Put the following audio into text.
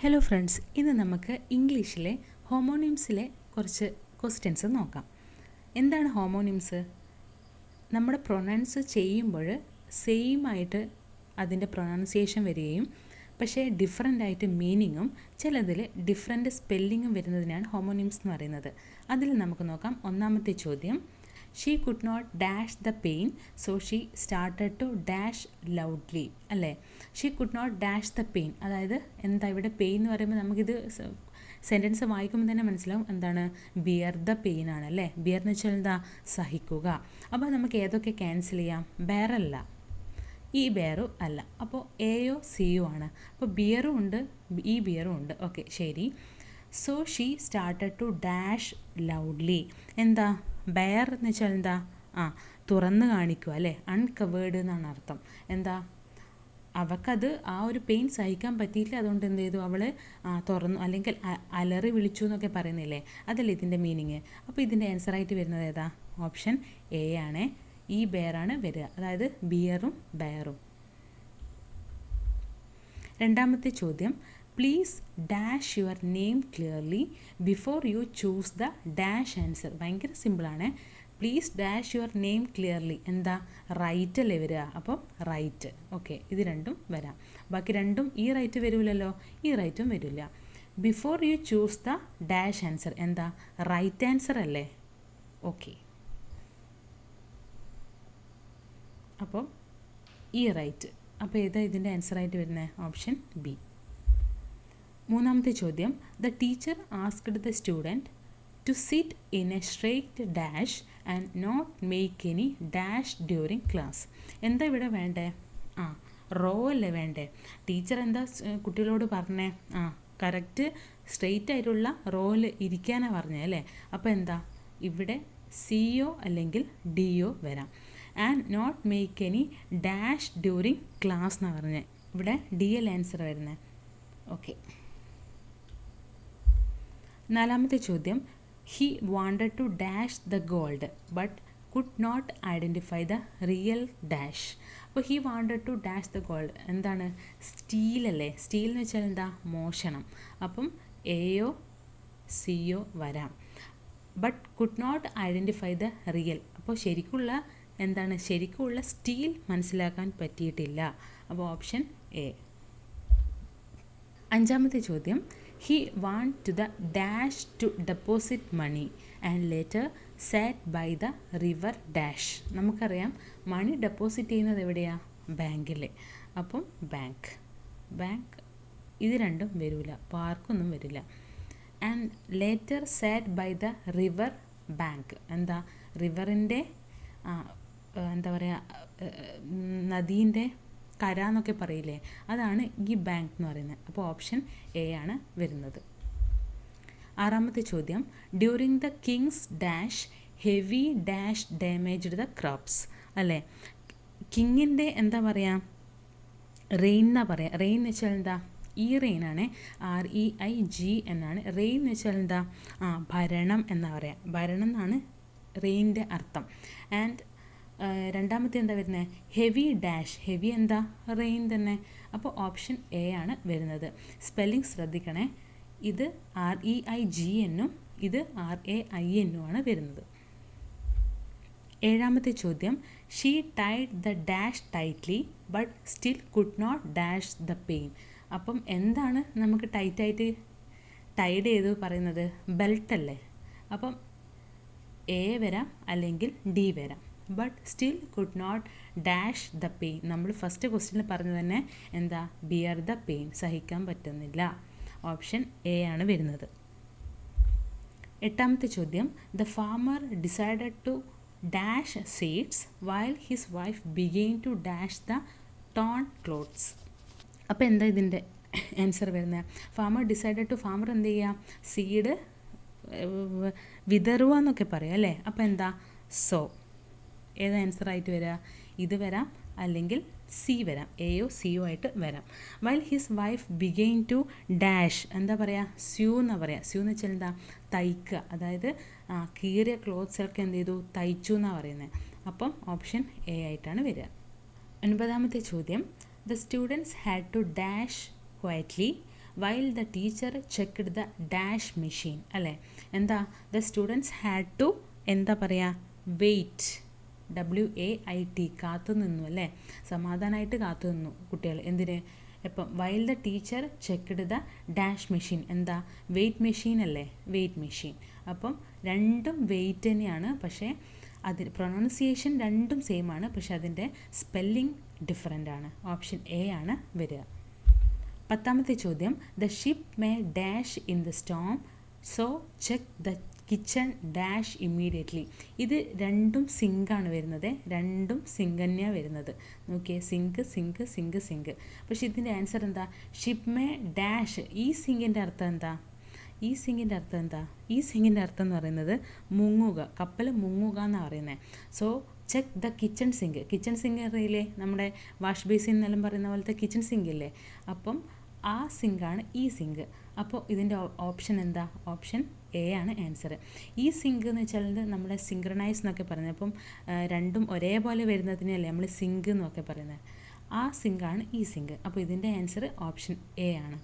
Hello friends, ഇന്ന് നമുക്ക് ഇംഗ്ലീഷിലെ ഹോമോണിംസിലെ കുറച്ച് ക്വസ്റ്റ്യൻസ് നോക്കാം. എന്താണ് ഹോമോണിംസ്? നമ്മുടെ പ്രൊനൗൺസ് ചെയ്യുമ്പോൾ സെയിം ആയിട്ട് അതിൻ്റെ പ്രൊനൗൺസിയേഷൻ വരികയും പക്ഷേ ഡിഫറൻ്റ് ആയിട്ട് മീനിങ്ങും ചിലതിൽ ഡിഫറെൻറ്റ് സ്പെല്ലിങ്ങും വരുന്നതിനാണ് ഹോമോണിംസ് എന്ന് പറയുന്നത്. അതിൽ നമുക്ക് നോക്കാം. ഒന്നാമത്തെ ചോദ്യം, she could not dash the pain so she started to dash loudly. അല്ലേ? She could not dash the pain, അതായത് എന്താ ഇവിടെ പെയിൻ എന്ന് പറയുമ്പോൾ നമുക്കിത് സെൻറ്റൻസ് വായിക്കുമ്പോൾ തന്നെ മനസ്സിലാവും എന്താണ്, ബിയർ ദ പെയിൻ ആണ്. അല്ലേ? ബിയർ എന്ന് വെച്ചാൽ എന്താ, സഹിക്കുക. അപ്പോൾ നമുക്ക് ഏതൊക്കെ ക്യാൻസൽ ചെയ്യാം? ബെയറല്ല, ഈ ബെയറും അല്ല, അപ്പോൾ എയോ സിയോ ആണ്. അപ്പോൾ ബിയറും ഉണ്ട്, ഈ ബിയറും ഉണ്ട്. ഓക്കെ, ശരി. So she started to dash loudly. എന്താ ബെയർ എന്ന് വെച്ചാൽ എന്താ, തുറന്ന് കാണിക്കുക. അല്ലേ? അൺകവേർഡ് എന്നാണ് അർത്ഥം. എന്താ, അവൾക്കത് ആ ഒരു പെയിൻ സഹിക്കാൻ പറ്റിയില്ല, അതുകൊണ്ട് എന്ത് ചെയ്തു, അവൾ തുറന്നു, അല്ലെങ്കിൽ അലറി വിളിച്ചു എന്നൊക്കെ പറയുന്നില്ലേ, അതല്ലേ ഇതിൻ്റെ മീനിങ്. അപ്പോൾ ഇതിൻ്റെ ആൻസറായിട്ട് വരുന്നത് ഏതാ? ഓപ്ഷൻ എ ആണ്. ഈ ബെയറാണ് വരിക, അതായത് ബിയറും ബെയറും. രണ്ടാമത്തെ ചോദ്യം, please dash your name clearly before you choose the dash answer. ഭയങ്കര സിമ്പിളാണ്. Please dash your name clearly, എന്താ, റൈറ്റ് അല്ലേ വരിക, അപ്പോൾ റൈറ്റ്. ഓക്കെ, ഇത് രണ്ടും വരാം. ബാക്കി രണ്ടും ഈ റൈറ്റ് വരില്ലല്ലോ, ഈ റൈറ്റും വരില്ല. Before you choose the dash answer, എന്താ, റൈറ്റ് ആൻസർ അല്ലേ? ഓക്കെ, അപ്പോൾ ഈ റൈറ്റ്. അപ്പോൾ ഏതാ ഇതിൻ്റെ ആൻസറായിട്ട് വരുന്നത്? Option B. മൂന്നാമത്തെ ചോദ്യം, the teacher asked the student to sit in a straight dash and not make any dash during class. എന്താ ഇവിടെ വേണ്ടേ? റോ അല്ലേ വേണ്ടേ? ടീച്ചർ എന്താ കുട്ടികളോട് പറഞ്ഞേ? കറക്റ്റ് സ്ട്രെയിറ്റ് ആയിട്ടുള്ള റോയിൽ ഇരിക്കാനാണ് പറഞ്ഞത് അല്ലേ? അപ്പോൾ എന്താ ഇവിടെ സിയോ അല്ലെങ്കിൽ ഡിയോ വരാം. And not make any dash during class എന്നാണ് പറഞ്ഞത്. ഇവിടെ ഡി എൽ ആൻസർ വരുന്നത്. ഓക്കെ. നാലാമത്തെ ചോദ്യം, he wanted to dash the gold but could not identify the real dash. അപ്പോൾ he wanted to dash the gold എന്താണ്? സ്റ്റീൽ അല്ലേ? സ്റ്റീൽ എന്ന് വെച്ചാൽ എന്താ? മോഷണം. അപ്പം എയോ സിയോ വരാം. But could not identify the real, അപ്പോൾ ശരിക്കുള്ള എന്താണ്, ശരിക്കുള്ള സ്റ്റീൽ മനസ്സിലാക്കാൻ പറ്റിയിട്ടില്ല. അപ്പോൾ ഓപ്ഷൻ എ. അഞ്ചാമത്തെ ചോദ്യം, he want to the dash to deposit money and later sat by the river dash. നമുക്കറിയാം മണി ഡെപ്പോസിറ്റ് ചെയ്യുന്നത് എവിടെയാണ്? ബാങ്കിൽ. അപ്പം ബാങ്ക്. ഇത് രണ്ടും വരില്ല, പാർക്കൊന്നും വരില്ല. And later sat by the river bank, എന്താ, റിവറിൻ്റെ എന്താ പറയുക, നദീൻ്റെ കര എന്നൊക്കെ പറയില്ലേ, അതാണ് ഈ ബാങ്ക് എന്ന് പറയുന്നത്. അപ്പോൾ ഓപ്ഷൻ എ ആണ് വരുന്നത്. ആറാമത്തെ ചോദ്യം, during the Kings dash heavy dash damaged the crops. അല്ലേ? കിങ്ങിൻ്റെ എന്താ പറയുക, റെയിൻ എന്നാണ് പറയുക. റെയിൻ എന്ന് വെച്ചാൽ എന്താ? ഈ റെയിനാണ്, REIG എന്നാണ്. റെയിൻ എന്ന് വെച്ചാൽ എന്താ? ഭരണം എന്നാണ് പറയുക. ഭരണം എന്നാണ് റെയിൻ്റെ അർത്ഥം. ആൻഡ് രണ്ടാമത്തെ എന്താ വരുന്നത്? Heavy dash. ഹെവി എന്താ? റെയിൻ തന്നെ. അപ്പോൾ ഓപ്ഷൻ എ ആണ് വരുന്നത്. സ്പെല്ലിംഗ് ശ്രദ്ധിക്കണേ. ഇത് REIGN ഇത് RAIN ആണ് വരുന്നത്. ഏഴാമത്തെ ചോദ്യം, she tied the dash tightly but still could not dash the pain. അപ്പം എന്താണ് നമുക്ക് ടൈറ്റായിട്ട് ടൈഡ് ചെയ്ത് പറയുന്നത്? ബെൽറ്റ് അല്ലേ? അപ്പം എ വരാം അല്ലെങ്കിൽ ഡി വരാം. But still could not dash the pain, നമ്മൾ ഫസ്റ്റ് ക്വസ്റ്റ്യനിൽ പറഞ്ഞു തന്നെ എന്താ, ബിയർ ദ പെയിൻ, സഹിക്കാൻ പറ്റുന്നില്ല. ഓപ്ഷൻ എ ആണ് വരുന്നത്. എട്ടാമത്തെ ചോദ്യം, the farmer decided to dash seeds while his wife began to dash the torn clothes. അപ്പോൾ എന്താ ഇതിൻ്റെ ആൻസർ വരുന്നത്? ഫാമർ ഡിസൈഡഡ് ടു, ഫാമർ എന്ത് ചെയ്യുക, സീഡ് വിതറുക എന്നൊക്കെ പറയാം അല്ലേ? അപ്പോൾ എന്താ, സോ. ഏത് ആൻസറായിട്ട് വരിക? ഇത് വരാം അല്ലെങ്കിൽ സി വരാം. എയോ സിയോ ആയിട്ട് വരാം. While his wife began to dash, എന്താ പറയുക, സ്യൂ എന്നാണ് പറയുക. സ്യൂ എന്ന് വെച്ചാൽ എന്താ? തയ്ക്കുക. അതായത് കീറിയ ക്ലോത്ത്സൊക്കെ എന്ത് ചെയ്തു, തയ്ച്ചു എന്നാണ് പറയുന്നത്. അപ്പം ഓപ്ഷൻ എ ആയിട്ടാണ് വരിക. ഒൻപതാമത്തെ ചോദ്യം, the students had to dash quietly while the teacher checked the dash machine അല്ലേ. എന്താ ദ സ്റ്റുഡൻസ് ഹാഡ് ടു എന്താ പറയുക വെയിറ്റ്, WAIT, കാത്തു നിന്നു അല്ലേ, സമാധാനമായിട്ട് കാത്തു നിന്നു കുട്ടികൾ. എന്തിന്? ഇപ്പം while the teacher checked the dash machine, എന്താ വെയിറ്റ് മെഷീൻ അല്ലേ, വെയിറ്റ് മെഷീൻ. അപ്പം രണ്ടും വെയിറ്റ് തന്നെയാണ്, പക്ഷേ അതിന് പ്രൊനൗൺസിയേഷൻ രണ്ടും സെയിം ആണ്, പക്ഷെ അതിൻ്റെ സ്പെല്ലിംഗ് ഡിഫറെൻ്റ് ആണ്. ഓപ്ഷൻ എ ആണ് വരിക. 10ാമത്തെ ചോദ്യം, the ship may dash in the Storm, so check the kitchen dash immediately. ഇത് രണ്ടും സിങ്കാണ് വരുന്നത്, രണ്ടും സിങ്ക് തന്നെയാണ് വരുന്നത്. നോക്കിയേ, സിങ്ക് സിങ്ക് സിങ്ക് സിങ്ക്. പക്ഷെ ഇതിൻ്റെ ആൻസർ എന്താ? Ship may dash. ഈ സിങ്കിൻ്റെ അർത്ഥം എന്താ? ഈ സിങ്കിൻ്റെ അർത്ഥം എന്താ? ഈ സിങ്കിൻ്റെ അർത്ഥം എന്ന് പറയുന്നത് മുങ്ങുക, കപ്പൽ മുങ്ങുക എന്നാണ് പറയുന്നത്. So check the kitchen sink. Kitchen sink അറിയില്ലേ, നമ്മുടെ വാഷ് ബേസിൻ എന്നെല്ലാം പറയുന്ന പോലത്തെ കിച്ചൺ സിങ്ക് ഇല്ലേ, അപ്പം ആ സിങ്കാണ് ഈ സിങ്ക്. അപ്പോൾ ഇതിൻ്റെ ഓപ്ഷൻ എന്താ? ഓപ്ഷൻ എ ആണ് ആൻസർ. ഈ സിങ്ക് എന്ന് വെച്ചാൽ നമ്മുടെ സിങ്ക്രണൈസ് എന്നൊക്കെ പറയുന്നത്, അപ്പം രണ്ടും ഒരേപോലെ വരുന്നതിനല്ലേ നമ്മൾ സിങ്ക് എന്നൊക്കെ പറയുന്നത്. ആ സിങ്കാണ് ഈ സിങ്ക്. അപ്പോൾ ഇതിൻ്റെ ആൻസർ ഓപ്ഷൻ എ ആണ്.